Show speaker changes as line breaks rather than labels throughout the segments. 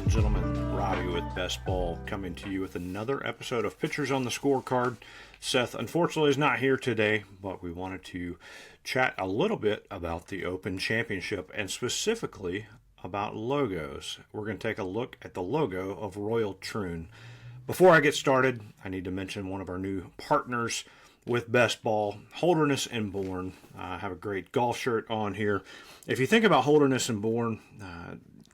and gentlemen, Robby with Best Ball coming to you with another episode of Pictures on the Scorecard. Seth, unfortunately, is not here today, but we wanted to chat a little bit about the Open Championship and specifically about logos. We're going to take a look at the logo of Royal Troon. Before I get started, I need to mention one of our new partners with Best Ball, Holderness and Bourne. I have a great golf shirt on here. If you think about Holderness and Bourne,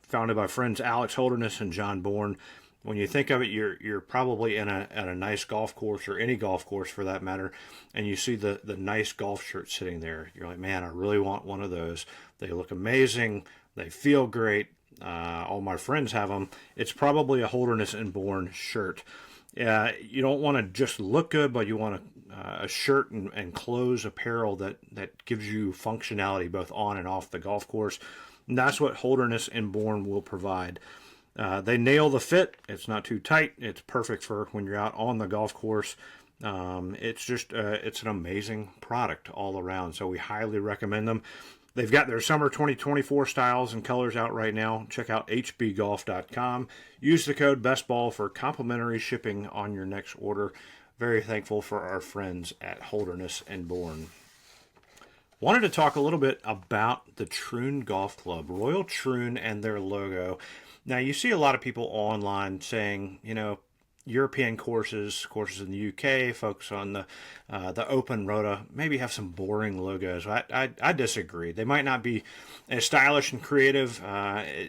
founded by friends Alex Holderness and John Bourne, when you think of it, you're probably at a nice golf course, or any golf course for that matter, and you see the nice golf shirt sitting there. You're like, man, I really want one of those. They look amazing. They feel great. All my friends have them. It's probably a Holderness and Bourne shirt. You don't want to just look good, but you want a shirt and clothes, apparel that gives you functionality both on and off the golf course. And that's what Holderness and Bourne will provide. They nail the fit. It's not too tight. It's perfect for when you're out on the golf course. It's just it's an amazing product all around. So we highly recommend them. They've got their summer 2024 styles and colors out right now. Check out hbgolf.com. Use the code BESTBALL for complimentary shipping on your next order. Very thankful for our friends at Holderness and Bourne. Wanted to talk a little bit about the Troon Golf Club, Royal Troon, and their logo. Now, you see a lot of people online saying, European courses in the UK, focus on the Open Rota, maybe have some boring logos. I disagree. They might not be as stylish and creative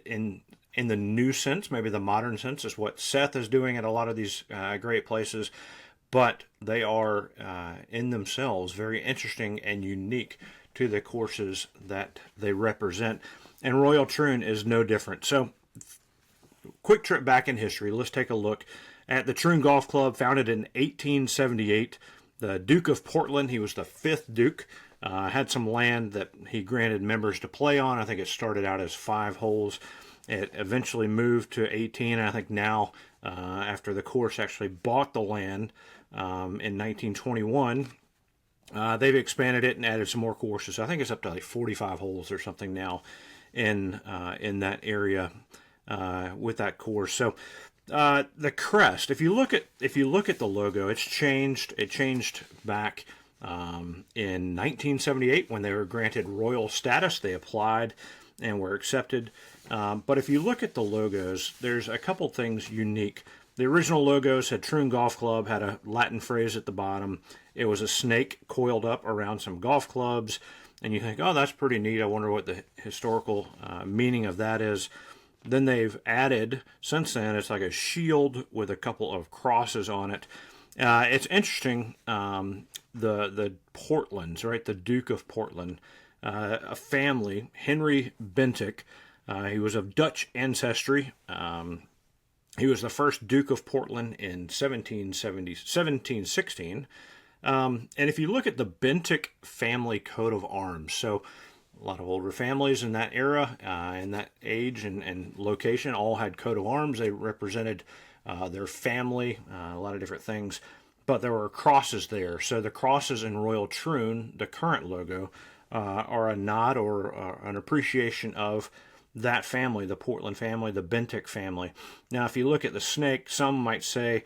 in the new sense, maybe the modern sense is what Seth is doing at a lot of these great places, but they are in themselves very interesting and unique to the courses that they represent, and Royal Troon is no different. So, quick trip back in history. Let's take a look at the Troon Golf Club, founded in 1878. The Duke of Portland, he was the fifth Duke, had some land that he granted members to play on. I think it started out as 5 holes. It eventually moved to 18. I think now, after the course actually bought the land in 1921, they've expanded it and added some more courses. I think it's up to like 45 holes or something now in that area with that course. So the crest, if you look at the logo, it's changed. It changed back in 1978 when they were granted royal status. They applied and were accepted. But if you look at the logos, there's a couple things unique. The original logos had Troon Golf Club, had a Latin phrase at the bottom. It was a snake coiled up around some golf clubs. And you think, oh, that's pretty neat. I wonder what the historical meaning of that is. Then they've added, since then, it's like a shield with a couple of crosses on it. It's interesting, the Portlands, right? The Duke of Portland, a family, Henry Bentinck. He was of Dutch ancestry. He was the first Duke of Portland in 1716. And if you look at the Bentinck family coat of arms, so a lot of older families in that era, in that age and location, all had coat of arms. They represented their family, a lot of different things. But there were crosses there. So the crosses in Royal Troon, the current logo, are a nod or an appreciation of that family, the Portland family, the Bentinck family. Now, if you look at the snake, some might say,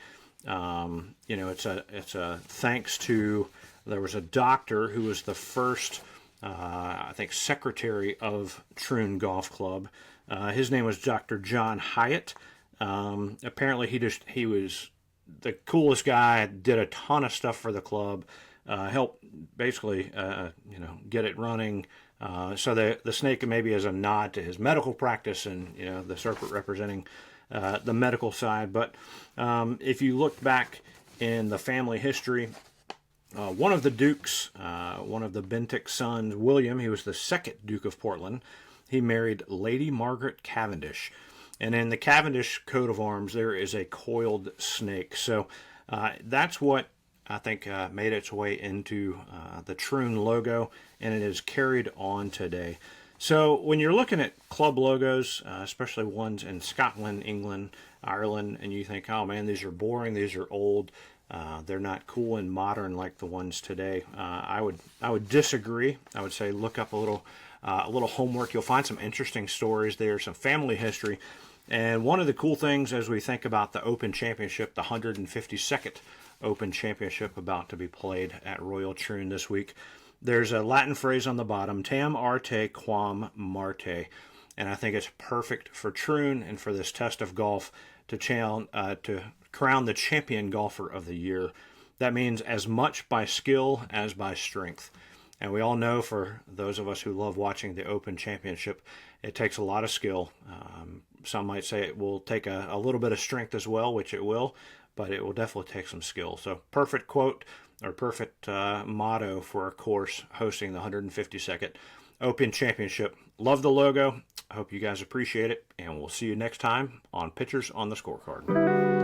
it's a thanks to, there was a doctor who was the first, I think, secretary of Troon Golf Club. His name was Dr. John Hyatt. Apparently, he was the coolest guy. Did a ton of stuff for the club. Helped basically, get it running. So the snake maybe is a nod to his medical practice, and the serpent representing the medical side. But if you look back in the family history, one of the dukes, one of the Bentinck sons, William, he was the second Duke of Portland. He married Lady Margaret Cavendish. And in the Cavendish coat of arms, there is a coiled snake. So that's what I think made its way into the Troon logo, and it is carried on today. So when you're looking at club logos, especially ones in Scotland, England, Ireland, and you think, oh man, these are boring, these are old, they're not cool and modern like the ones today, I would disagree. I would say look up a little homework. You'll find some interesting stories there, some family history. And one of the cool things as we think about the Open Championship, the 152nd Open Championship about to be played at Royal Troon this week, there's a Latin phrase on the bottom, tam arte quam marte. And I think it's perfect for Troon and for this test of golf to crown the champion golfer of the year. That means as much by skill as by strength. And we all know, for those of us who love watching the Open Championship, it takes a lot of skill. Some might say it will take a little bit of strength as well, which it will, but it will definitely take some skill. So perfect quote, or perfect motto for a course hosting the 152nd Open Championship. Love the logo. I hope you guys appreciate it, and we'll see you next time on Pictures on the Scorecard.